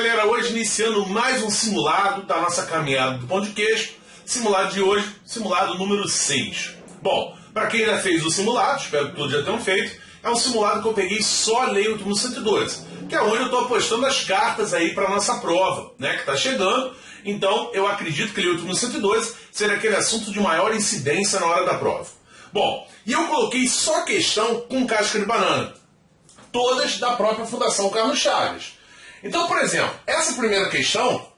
galera, hoje iniciando mais um simulado da nossa caminhada do pão de queijo. Simulado de hoje, simulado número 6. Bom, para quem já fez o simulado, espero que todos já tenham feito, é um simulado que eu peguei só a Lei 8.112, que é onde eu estou apostando as cartas aí para nossa prova, né, que está chegando. Então, eu acredito que a Lei 8.112 será aquele assunto de maior incidência na hora da prova. Bom, e eu coloquei só questão com casca de banana, todas da própria Fundação Carlos Chagas. Então, por exemplo, essa primeira questão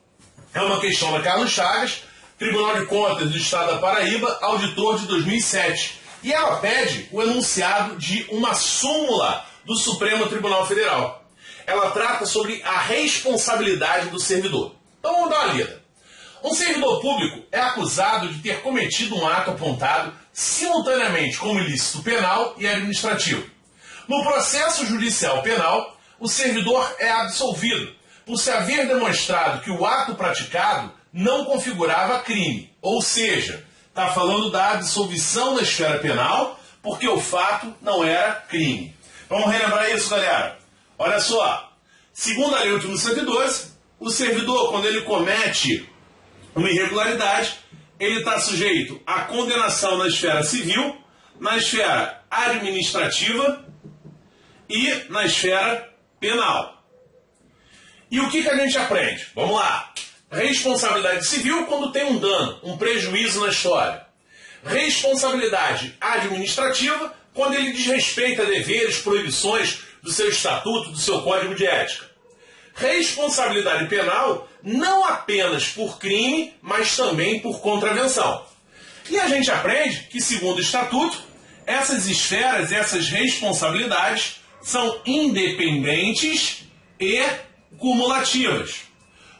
é uma questão da Carlos Chagas, Tribunal de Contas do Estado da Paraíba, auditor de 2007. E ela pede o enunciado de uma súmula do Supremo Tribunal Federal. Ela trata sobre a responsabilidade do servidor. Então vamos dar uma lida. Um servidor público é acusado de ter cometido um ato apontado simultaneamente como ilícito penal e administrativo. No processo judicial penal, o servidor é absolvido por se haver demonstrado que o ato praticado não configurava crime. Ou seja, está falando da absolvição na esfera penal porque o fato não era crime. Vamos relembrar isso, galera? Olha só, segundo a Lei 8.112, o servidor, quando ele comete uma irregularidade, ele está sujeito à condenação na esfera civil, na esfera administrativa e na esfera penal. E o que a gente aprende? Vamos lá. Responsabilidade civil quando tem um dano, um prejuízo na história. Responsabilidade administrativa quando ele desrespeita deveres, proibições do seu estatuto, do seu código de ética. Responsabilidade penal não apenas por crime, mas também por contravenção. E a gente aprende que, segundo o estatuto, essas esferas, essas responsabilidades são independentes e cumulativas.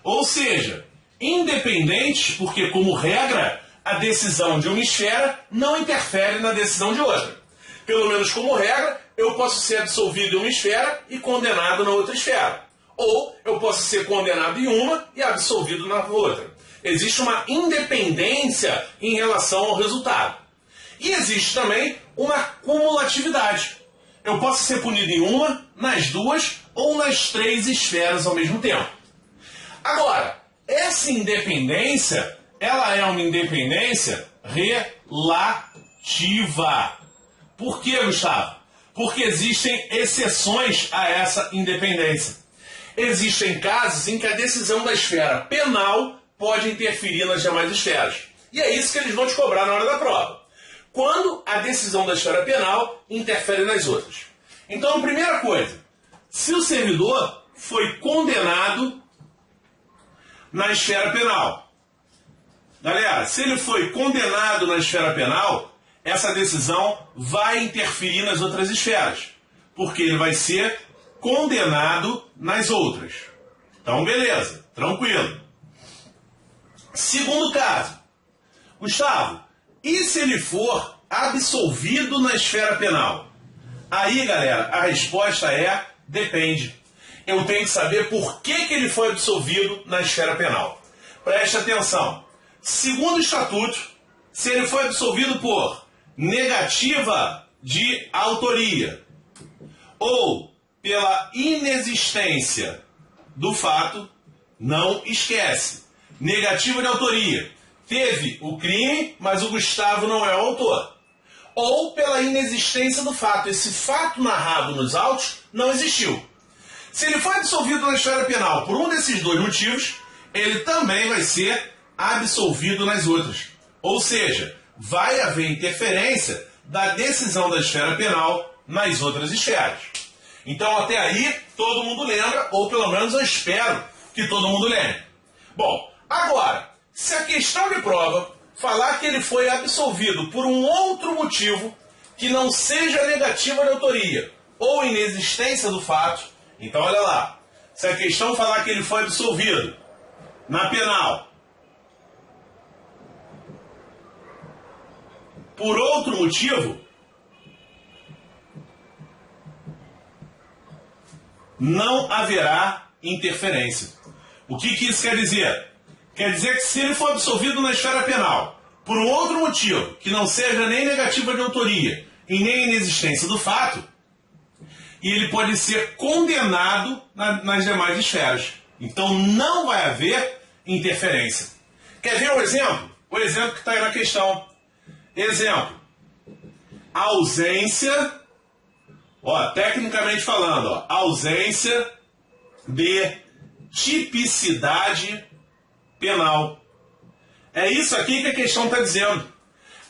Ou seja, independentes porque, como regra, a decisão de uma esfera não interfere na decisão de outra. Pelo menos como regra, eu posso ser absolvido em uma esfera e condenado na outra esfera. Ou eu posso ser condenado em uma e absolvido na outra. Existe uma independência em relação ao resultado. E existe também uma cumulatividade. Eu posso ser punido em uma, nas duas ou nas três esferas ao mesmo tempo. Agora, essa independência, ela é uma independência relativa. Por quê, Gustavo? Porque existem exceções a essa independência. Existem casos em que a decisão da esfera penal pode interferir nas demais esferas. E é isso que eles vão te cobrar na hora da prova. Quando a decisão da esfera penal interfere nas outras. Então, primeira coisa, se o servidor foi condenado na esfera penal. Galera, se ele foi condenado na esfera penal, essa decisão vai interferir nas outras esferas, porque ele vai ser condenado nas outras. Então, beleza, tranquilo. Segundo caso, Gustavo, e se ele for absolvido na esfera penal? Aí, galera, a resposta é depende. Eu tenho que saber por que ele foi absolvido na esfera penal. Preste atenção. Segundo o estatuto, se ele foi absolvido por negativa de autoria ou pela inexistência do fato, não esquece. Negativa de autoria. Teve o crime, mas o Gustavo não é o autor. Ou pela inexistência do fato. Esse fato narrado nos autos não existiu. Se ele foi absolvido na esfera penal por um desses dois motivos, ele também vai ser absolvido nas outras. Ou seja, vai haver interferência da decisão da esfera penal nas outras esferas. Então, até aí, todo mundo lembra, ou pelo menos eu espero que todo mundo lembre. Bom, agora, se a questão de prova falar que ele foi absolvido por um outro motivo que não seja negativa de autoria ou inexistência do fato, então olha lá, se a questão falar que ele foi absolvido na penal por outro motivo, não haverá interferência. O que isso quer dizer? Quer dizer que se ele for absolvido na esfera penal por um outro motivo que não seja nem negativa de autoria e nem inexistência do fato, e ele pode ser condenado nas demais esferas. Então não vai haver interferência. Quer ver um exemplo? O exemplo que está aí na questão. Exemplo. Ausência, tecnicamente falando, ausência de tipicidade penal. É isso aqui que a questão está dizendo.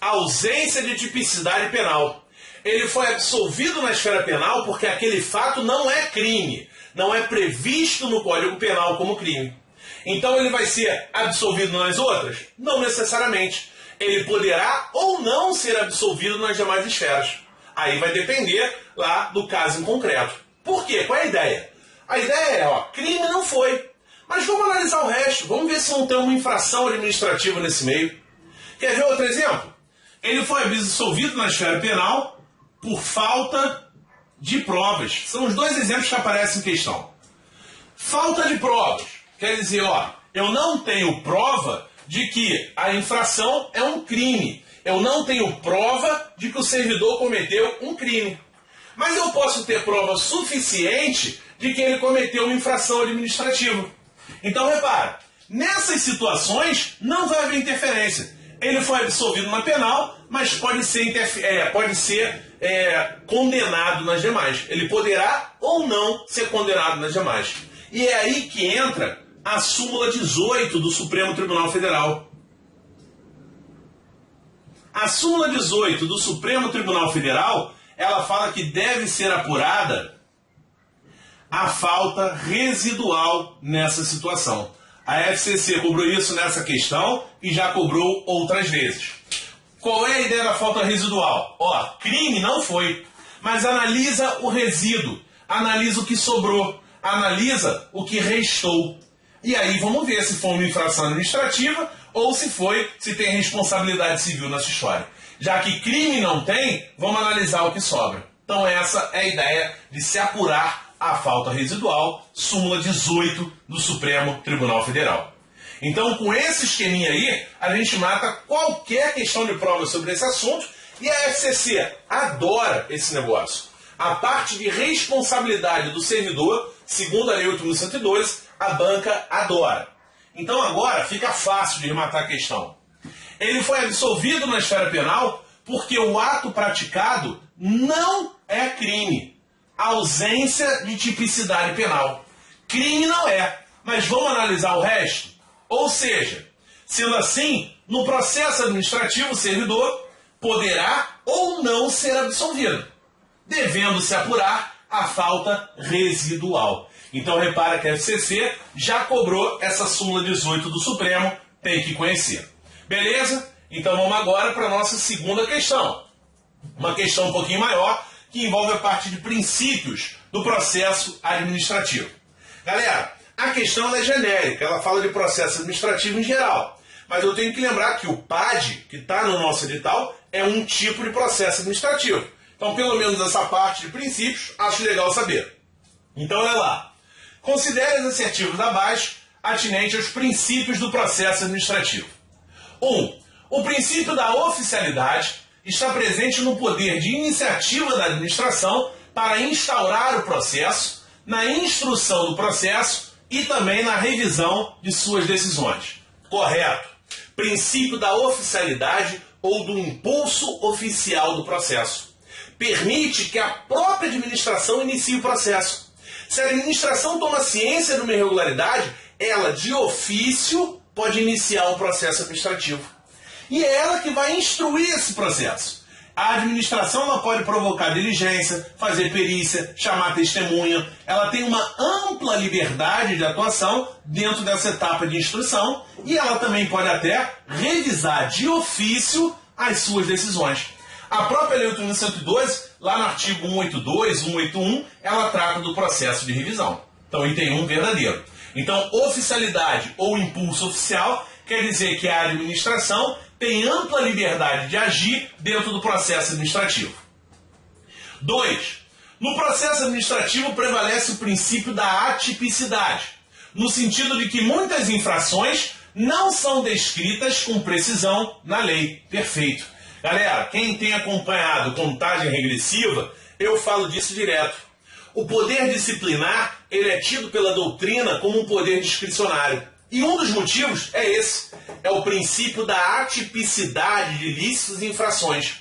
Ausência de tipicidade penal. Ele foi absolvido na esfera penal porque aquele fato não é crime, não é previsto no Código Penal como crime. Então ele vai ser absolvido nas outras? Não necessariamente. Ele poderá ou não ser absolvido nas demais esferas. Aí vai depender lá do caso em concreto. Por quê? Qual é a ideia? A ideia é, crime não foi. Mas vamos analisar o resto. Vamos ver se não tem uma infração administrativa nesse meio. Quer ver outro exemplo? Ele foi absolvido na esfera penal por falta de provas. São os dois exemplos que aparecem em questão. Falta de provas. Quer dizer, eu não tenho prova de que a infração é um crime. Eu não tenho prova de que o servidor cometeu um crime. Mas eu posso ter prova suficiente de que ele cometeu uma infração administrativa. Então, repara, nessas situações não vai haver interferência. Ele foi absolvido na penal, mas pode ser condenado nas demais. Ele poderá ou não ser condenado nas demais. E é aí que entra a súmula 18 do Supremo Tribunal Federal. A súmula 18 do Supremo Tribunal Federal, ela fala que deve ser apurada a falta residual nessa situação. A FCC cobrou isso nessa questão e já cobrou outras vezes. Qual é a ideia da falta residual? Crime não foi, mas analisa o resíduo, analisa o que sobrou, analisa o que restou. E aí vamos ver se foi uma infração administrativa ou se tem responsabilidade civil nessa história. Já que crime não tem, vamos analisar o que sobra. Então essa é a ideia de se apurar a falta residual, súmula 18 do Supremo Tribunal Federal. Então, com esse esqueminha aí, a gente mata qualquer questão de prova sobre esse assunto e a FCC adora esse negócio. A parte de responsabilidade do servidor, segundo a Lei 8.112, a banca adora. Então agora fica fácil de rematar a questão. Ele foi absolvido na esfera penal porque o ato praticado não é crime. Ausência de tipicidade penal. Crime não é, mas vamos analisar o resto? Ou seja, sendo assim, no processo administrativo o servidor poderá ou não ser absolvido, devendo se apurar a falta residual. Então repara que a FCC já cobrou essa súmula 18 do Supremo, tem que conhecer. Beleza? Então vamos agora para a nossa segunda questão. Uma questão um pouquinho maior, que envolve a parte de princípios do processo administrativo. Galera, a questão é genérica, ela fala de processo administrativo em geral. Mas eu tenho que lembrar que o PAD, que está no nosso edital, é um tipo de processo administrativo. Então, pelo menos essa parte de princípios, acho legal saber. Então, olha lá. Considere os assertivos abaixo atinentes aos princípios do processo administrativo. 1. O princípio da oficialidade está presente no poder de iniciativa da administração para instaurar o processo, na instrução do processo e também na revisão de suas decisões. Correto. Princípio da oficialidade ou do impulso oficial do processo. Permite que a própria administração inicie o processo. Se a administração toma ciência de uma irregularidade, ela, de ofício, pode iniciar um processo administrativo. E é ela que vai instruir esse processo. A administração não pode provocar diligência, fazer perícia, chamar testemunha. Ela tem uma ampla liberdade de atuação dentro dessa etapa de instrução e ela também pode até revisar de ofício as suas decisões. A própria Lei 8.112, lá no artigo 182, 181, ela trata do processo de revisão. Então, item 1 verdadeiro. Então, oficialidade ou impulso oficial quer dizer que a administração tem ampla liberdade de agir dentro do processo administrativo. 2. No processo administrativo prevalece o princípio da atipicidade, no sentido de que muitas infrações não são descritas com precisão na lei. Perfeito. Galera, quem tem acompanhado contagem regressiva, eu falo disso direto. O poder disciplinar, ele é tido pela doutrina como um poder discricionário. E um dos motivos é esse, é o princípio da atipicidade de ilícitos e infrações.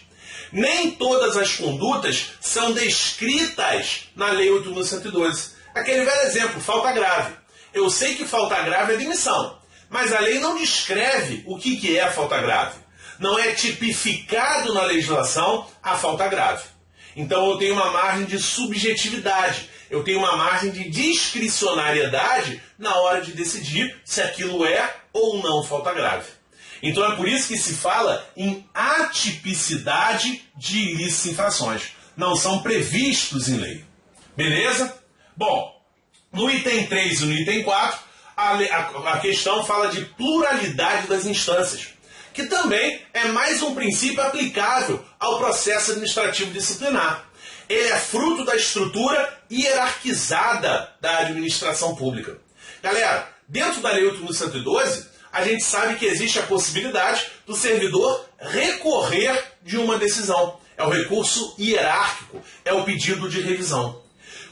Nem todas as condutas são descritas na Lei 8.112. Aquele velho exemplo, falta grave. Eu sei que falta grave é demissão, mas a lei não descreve o que é falta grave. Não é tipificado na legislação a falta grave. Então eu tenho uma margem de subjetividade, eu tenho uma margem de discricionariedade na hora de decidir se aquilo é ou não falta grave. Então é por isso que se fala em atipicidade de ilícitos e infrações. Não são previstos em lei. Beleza? Bom, no item 3 e no item 4, a questão fala de pluralidade das instâncias, que também é mais um princípio aplicável ao processo administrativo disciplinar. Ele é fruto da estrutura hierarquizada da administração pública. Galera, dentro da Lei 8.112, a gente sabe que existe a possibilidade do servidor recorrer de uma decisão. É o recurso hierárquico, é o pedido de revisão.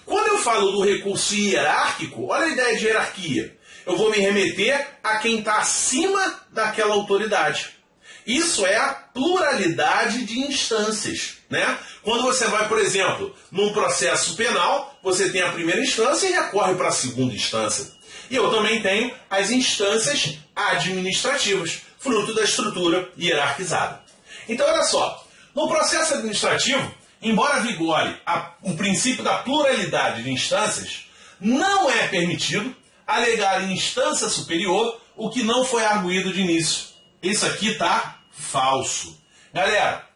Quando eu falo do recurso hierárquico, olha a ideia de hierarquia. Eu vou me remeter a quem está acima daquela autoridade. Isso é a pluralidade de instâncias, né? Quando você vai, por exemplo, num processo penal, você tem a primeira instância e recorre para a segunda instância. E eu também tenho as instâncias administrativas, fruto da estrutura hierarquizada. Então, olha só, no processo administrativo, embora vigore o princípio da pluralidade de instâncias, não é permitido alegar em instância superior o que não foi arguído de início. Isso aqui está falso. Galera,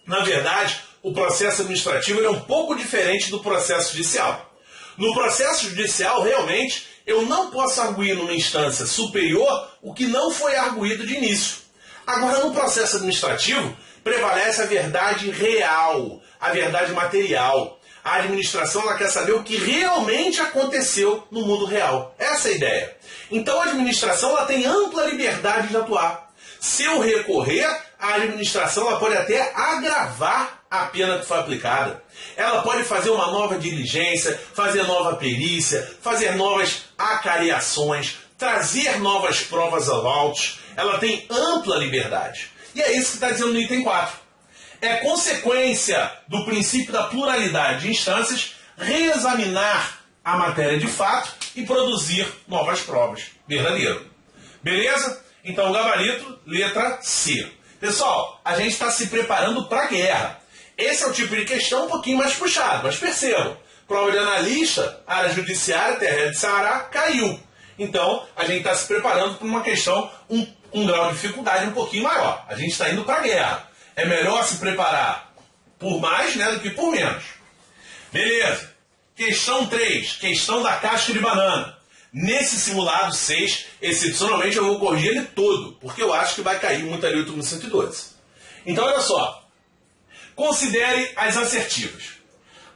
na verdade, o processo administrativo é um pouco diferente do processo judicial. No processo judicial, realmente, eu não posso arguir numa instância superior o que não foi arguído de início. Agora, no processo administrativo, prevalece a verdade real, a verdade material. A administração ela quer saber o que realmente aconteceu no mundo real. Essa é a ideia. Então, a administração ela tem ampla liberdade de atuar. Se eu recorrer, a administração ela pode até agravar a pena que foi aplicada. Ela pode fazer uma nova diligência, fazer nova perícia, fazer novas acariações, trazer novas provas ao autos. Ela tem ampla liberdade. E é isso que está dizendo no item 4. É consequência do princípio da pluralidade de instâncias reexaminar a matéria de fato e produzir novas provas. Verdadeiro. Beleza? Então, gabarito, letra C. Pessoal, a gente está se preparando para a guerra. Esse é o tipo de questão um pouquinho mais puxado, mas percebam, prova de analista, área judiciária, terra de Ceará, caiu. Então, a gente está se preparando para uma questão, um grau de dificuldade um pouquinho maior. A gente está indo para a guerra. É melhor se preparar por mais, né, do que por menos. Beleza. Questão 3, questão da casca de banana. Nesse simulado 6, excepcionalmente eu vou corrigir ele todo, porque eu acho que vai cair muito ali o 8.112. Então, olha só. Considere as assertivas.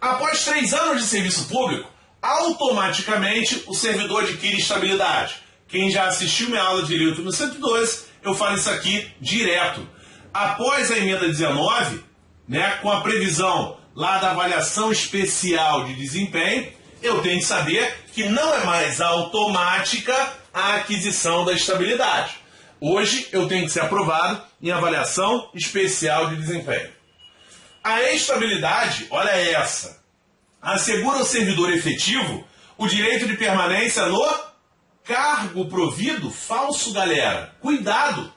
Após 3 anos de serviço público, automaticamente o servidor adquire estabilidade. Quem já assistiu minha aula de Lei 8.112, eu falo isso aqui direto. Após a emenda 19, né, com a previsão lá da avaliação especial de desempenho, eu tenho que saber que não é mais automática a aquisição da estabilidade. Hoje eu tenho que ser aprovado em avaliação especial de desempenho. A estabilidade, olha essa, assegura ao servidor efetivo o direito de permanência no cargo provido. Falso, galera. Cuidado.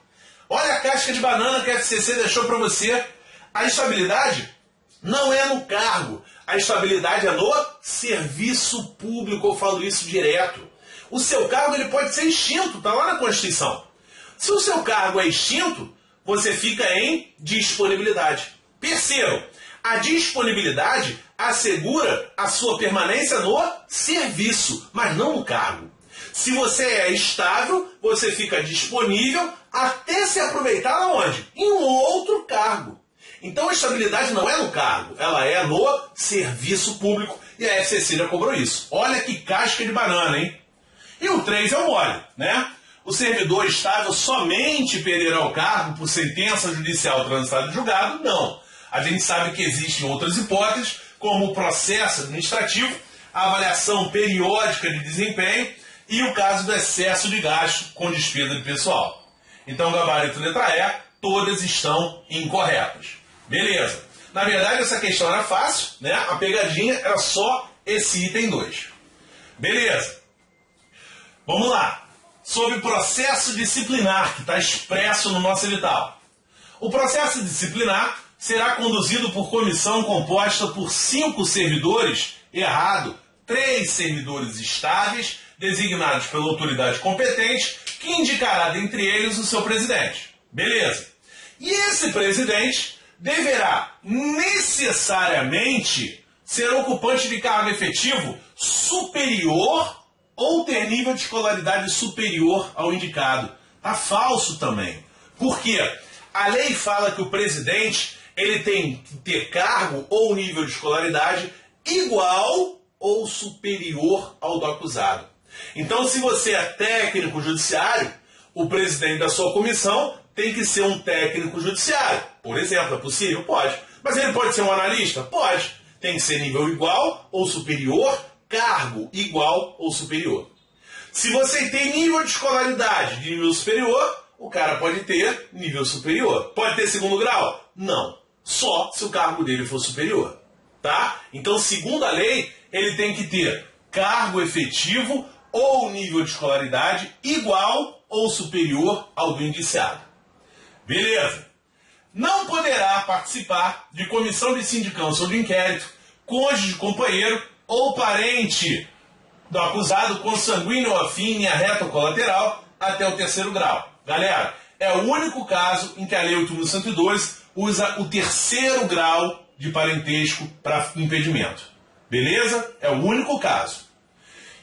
Olha a casca de banana que a FCC deixou para você. A estabilidade não é no cargo. A estabilidade é no serviço público. Eu falo isso direto. O seu cargo ele pode ser extinto. Está lá na Constituição. Se o seu cargo é extinto, você fica em disponibilidade. Percebam, a disponibilidade assegura a sua permanência no serviço, mas não no cargo. Se você é estável, você fica disponível até se aproveitar aonde? Em um outro cargo. Então a estabilidade não é no cargo, ela é no serviço público e a FCC já cobrou isso. Olha que casca de banana, hein? E o 3 é o mole, né? O servidor estável somente perderá o cargo por sentença judicial transitada em julgado? Não. A gente sabe que existem outras hipóteses, como o processo administrativo, a avaliação periódica de desempenho e o caso do excesso de gasto com despesa de pessoal. Então, gabarito letra E, todas estão incorretas. Beleza. Na verdade, essa questão era fácil, né? A pegadinha era só esse item 2. Beleza. Vamos lá. Sobre processo disciplinar, que está expresso no nosso edital. O processo disciplinar será conduzido por comissão composta por 5 servidores, errado, 3 servidores estáveis, designados pela autoridade competente, que indicará dentre eles o seu presidente. Beleza. E esse presidente deverá necessariamente ser ocupante de cargo efetivo superior ou ter nível de escolaridade superior ao indicado. Tá falso também. Por quê? A lei fala que o presidente ele tem que ter cargo ou nível de escolaridade igual ou superior ao do acusado. Então, se você é técnico judiciário, o presidente da sua comissão tem que ser um técnico judiciário. Por exemplo, é possível? Pode. Mas ele pode ser um analista? Pode. Tem que ser nível igual ou superior, cargo igual ou superior. Se você tem nível de escolaridade de nível superior, o cara pode ter nível superior. Pode ter segundo grau? Não. Só se o cargo dele for superior. Tá? Então, segundo a lei, ele tem que ter cargo efetivo ou nível de escolaridade igual ou superior ao do indiciado. Beleza. Não poderá participar de comissão de sindicância ou de inquérito, cônjuge, companheiro ou parente do acusado consanguíneo ou afim em reta ou colateral até o 3º grau. Galera, é o único caso em que a Lei 8.102 usa o 3º grau de parentesco para impedimento. Beleza? É o único caso.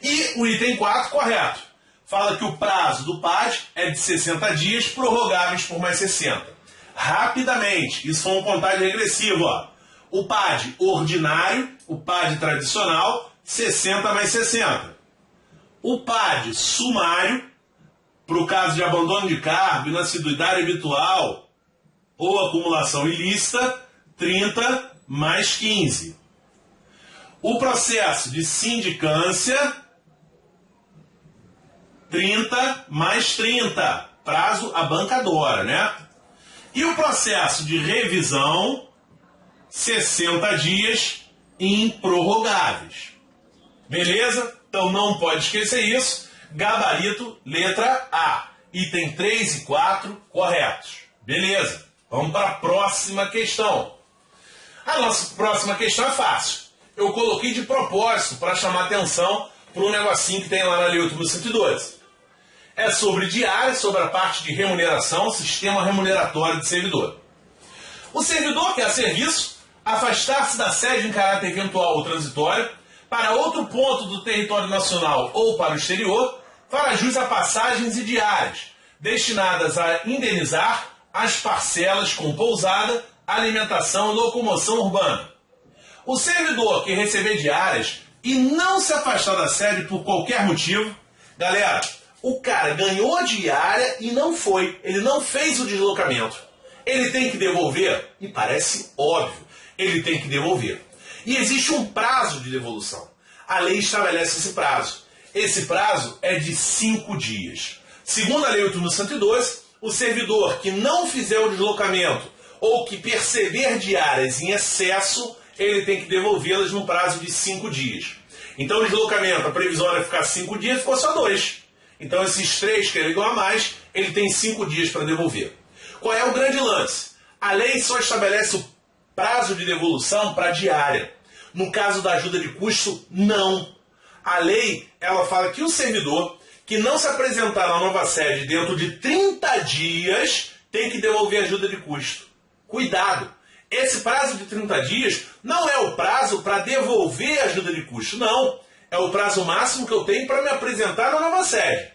E o item 4, correto. Fala que o prazo do PAD é de 60 dias, prorrogáveis por mais 60. Rapidamente, isso foi uma contagem regressiva. Ó. O PAD ordinário, o PAD tradicional, 60 mais 60. O PAD sumário, para o caso de abandono de cargo, inassiduidade habitual ou acumulação ilícita, 30 mais 15. O processo de sindicância, 30 mais 30, prazo abancadora, né? E o processo de revisão, 60 dias improrrogáveis. Beleza? Então não pode esquecer isso. Gabarito, letra A. Item 3 e 4, corretos. Beleza. Vamos para a próxima questão. A nossa próxima questão é fácil. Eu coloquei de propósito para chamar atenção para um negocinho que tem lá na Lei 8.112. É sobre diária, sobre a parte de remuneração, sistema remuneratório de servidor. O servidor quer serviço, afastar-se da sede em caráter eventual ou transitório, para outro ponto do território nacional ou para o exterior, fará jus a passagens e diárias, destinadas a indenizar as parcelas com pousada, alimentação e locomoção urbana. O servidor que receber diárias e não se afastar da sede por qualquer motivo, galera, o cara ganhou diária e não foi, ele não fez o deslocamento. Ele tem que devolver? E parece óbvio, ele tem que devolver. E existe um prazo de devolução. A lei estabelece esse prazo. Esse prazo é de 5 dias. Segundo a Lei 8.112, o servidor que não fizer o deslocamento ou que perceber diárias em excesso, ele tem que devolvê-las no prazo de 5 dias. Então o deslocamento, a previsão era ficar 5 dias, ficou só 2. Então esses 3 que ele ganhou a mais, ele tem 5 dias para devolver. Qual é o grande lance? A lei só estabelece o prazo de devolução para diária. No caso da ajuda de custo, não. A lei, ela fala que o servidor que não se apresentar na nova sede dentro de 30 dias tem que devolver ajuda de custo. Cuidado! Esse prazo de 30 dias não é o prazo para devolver a ajuda de custo, não. É o prazo máximo que eu tenho para me apresentar na nova sede.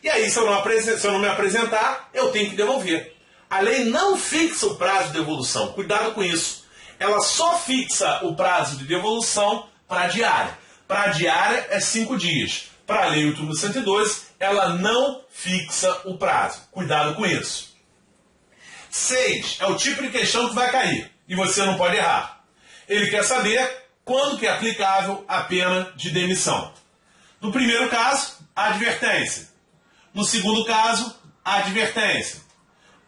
E aí, se eu não me apresentar, eu tenho que devolver. A lei não fixa o prazo de devolução. Cuidado com isso. Ela só fixa o prazo de devolução para a diária. Para a diária é 5 dias. Para a Lei 8.112, ela não fixa o prazo. Cuidado com isso. 6 é o tipo de questão que vai cair. E você não pode errar. Ele quer saber Quando que é aplicável a pena de demissão? No primeiro caso, advertência. No segundo caso, advertência.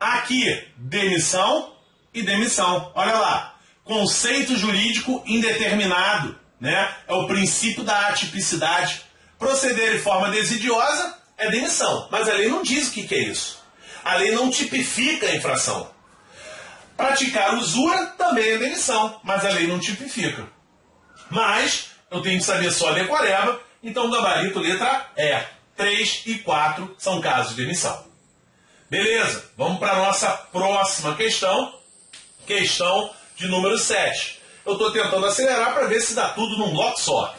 Aqui, demissão e demissão. Olha lá, conceito jurídico indeterminado, né? É o princípio da atipicidade. Proceder de forma desidiosa é demissão, mas a lei não diz o que é isso. A lei não tipifica a infração. Praticar usura também é demissão, mas a lei não tipifica. Mas eu tenho que saber só a decoreba, então o gabarito letra E. 3 e 4 são casos de demissão. Beleza, vamos para a nossa próxima questão. Questão de número 7. Eu estou tentando acelerar para ver se dá tudo num bloco só.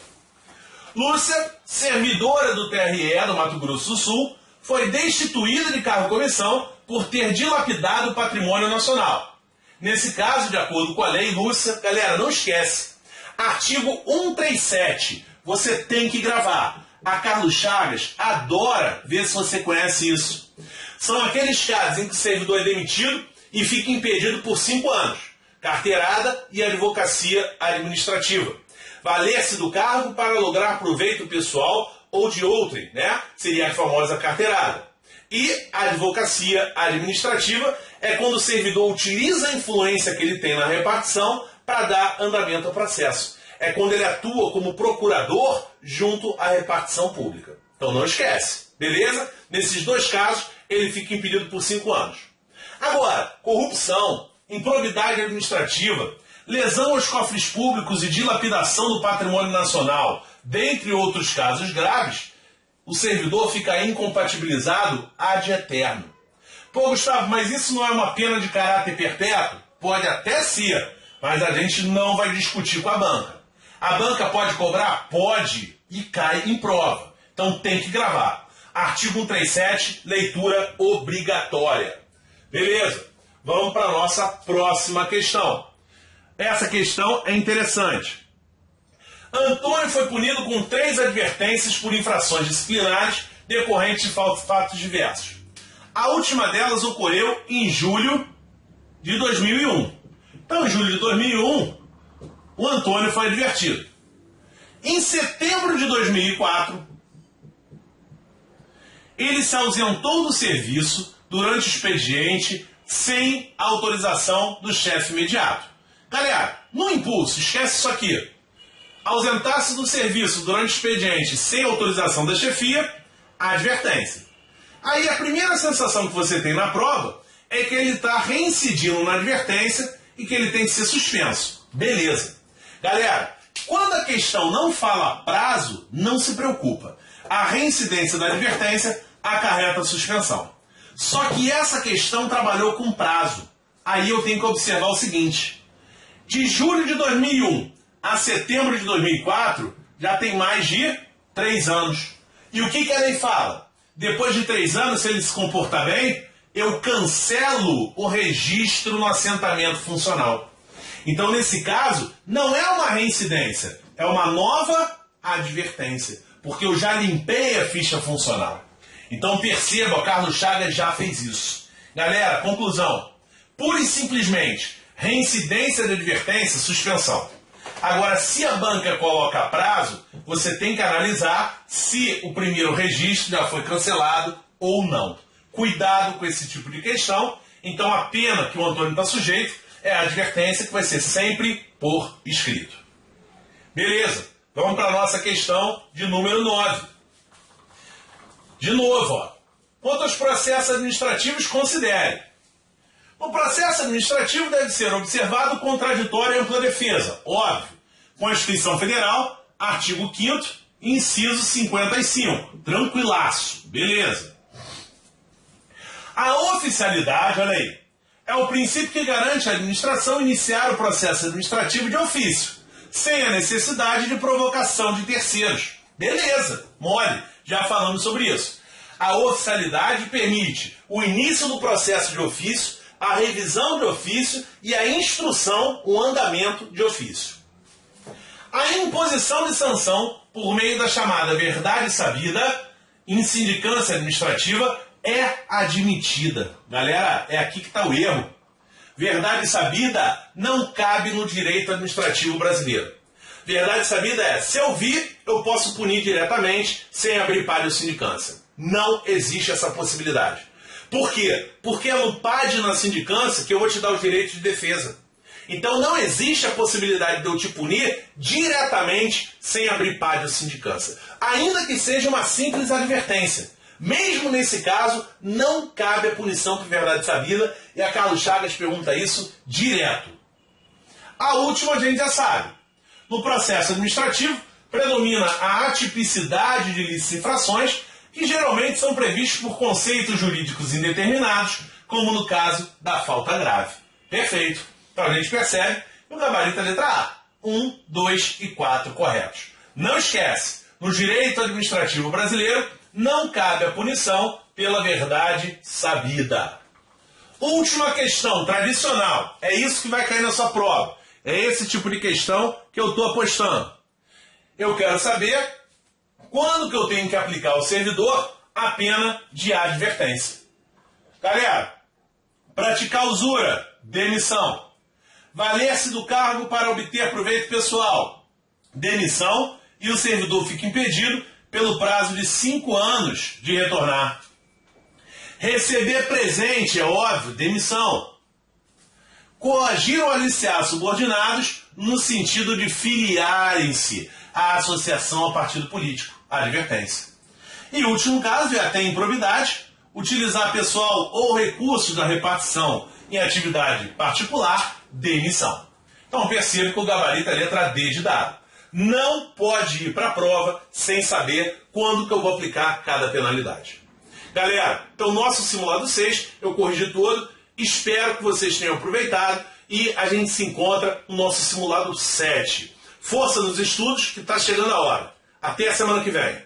Lúcia, servidora do TRE do Mato Grosso do Sul, foi destituída de cargo-comissão por ter dilapidado o patrimônio nacional. Nesse caso, de acordo com a lei, Lúcia, galera, não esquece. Artigo 137, você tem que gravar. A Carlos Chagas adora ver se você conhece isso. São aqueles casos em que o servidor é demitido e fica impedido por 5 anos. Carteirada e advocacia administrativa. Valer-se do cargo para lograr proveito pessoal ou de outrem, né? Seria a famosa carteirada. E a advocacia administrativa é quando o servidor utiliza a influência que ele tem na repartição para dar andamento ao processo. É quando ele atua como procurador junto à repartição pública. Então não esquece, beleza? Nesses dois casos, ele fica impedido por 5 anos. Agora, corrupção, improbidade administrativa, lesão aos cofres públicos e dilapidação do patrimônio nacional, dentre outros casos graves, o servidor fica incompatibilizado ad eterno. Pô, Gustavo, mas isso não é uma pena de caráter perpétuo? Pode até ser, mas a gente não vai discutir com a banca. A banca pode cobrar? Pode, e cai em prova. Então tem que gravar. Artigo 137, leitura obrigatória. Beleza? Vamos para a nossa próxima questão. Essa questão é interessante. Antônio foi punido com 3 advertências por infrações disciplinares decorrentes de fatos diversos. A última delas ocorreu em julho de 2001. Então, em julho de 2001, o Antônio foi advertido. Em setembro de 2004, ele se ausentou do serviço durante o expediente sem autorização do chefe imediato. Galera, no impulso, esquece isso aqui. Ausentar-se do serviço durante o expediente sem autorização da chefia, advertência. Aí a primeira sensação que você tem na prova é que ele está reincidindo na advertência e que ele tem que ser suspenso. Beleza. Galera, quando a questão não fala prazo, não se preocupa. A reincidência da advertência acarreta a suspensão. Só que essa questão trabalhou com prazo. Aí eu tenho que observar o seguinte. De julho de 2001 a setembro de 2004, já tem mais de 3 anos. E o que a lei fala? Depois de 3 anos, se ele se comportar bem, eu cancelo o registro no assentamento funcional. Então, nesse caso, não é uma reincidência, é uma nova advertência, porque eu já limpei a ficha funcional. Então, perceba, o Carlos Chagas já fez isso. Galera, conclusão. Pura e simplesmente, reincidência de advertência, suspensão. Agora, se a banca coloca prazo, você tem que analisar se o primeiro registro já foi cancelado ou não. Cuidado com esse tipo de questão. Então, a pena que o Antônio está sujeito é a advertência, que vai ser sempre por escrito. Beleza, vamos para a nossa questão de número 9. De novo, ó. Quanto aos processos administrativos, considere. O processo administrativo deve ser observado contraditório e ampla defesa. Óbvio. Constituição Federal, artigo 5º, inciso 55. Tranquilaço. Beleza. A oficialidade, olha aí, é o princípio que garante à administração iniciar o processo administrativo de ofício, sem a necessidade de provocação de terceiros. Beleza, mole, já falamos sobre isso. A oficialidade permite o início do processo de ofício, a revisão de ofício e a instrução, o andamento de ofício. A imposição de sanção por meio da chamada verdade sabida em sindicância administrativa é admitida. Galera, é aqui que está o erro. Verdade sabida não cabe no direito administrativo brasileiro. Verdade sabida é, se eu vir, eu posso punir diretamente sem abrir pátio de sindicância. Não existe essa possibilidade. Por quê? Porque é no PAD na sindicância que eu vou te dar os direitos de defesa. Então não existe a possibilidade de eu te punir diretamente sem abrir PAD de sindicância. Ainda que seja uma simples advertência. Mesmo nesse caso, não cabe a punição por verdade sabida, e a Carlos Chagas pergunta isso direto. A última a gente já sabe. No processo administrativo, predomina a atipicidade de ilícitos e infrações, que geralmente são previstos por conceitos jurídicos indeterminados, como no caso da falta grave. Perfeito. Então a gente percebe que o gabarito é a letra A. 1, 2 e 4 corretos. Não esquece, no direito administrativo brasileiro, não cabe a punição pela verdade sabida. Última questão, tradicional. É isso que vai cair na sua prova. É esse tipo de questão que eu estou apostando. Eu quero saber quando que eu tenho que aplicar ao servidor a pena de advertência. Galera, praticar usura, demissão. Valer-se do cargo para obter proveito pessoal, demissão, e o servidor fica impedido pelo prazo de 5 anos de retornar. Receber presente, é óbvio, demissão. Coagir ou aliciar subordinados no sentido de filiarem-se à associação ao partido político, advertência. E último caso, é até improbidade, utilizar pessoal ou recursos da repartição em atividade particular, demissão. Então perceba que o gabarito é a letra D de dado. Não pode ir para a prova sem saber quando que eu vou aplicar cada penalidade. Galera, então nosso simulado 6, eu corrigi todo, espero que vocês tenham aproveitado e a gente se encontra no nosso simulado 7. Força nos estudos que está chegando a hora. Até a semana que vem.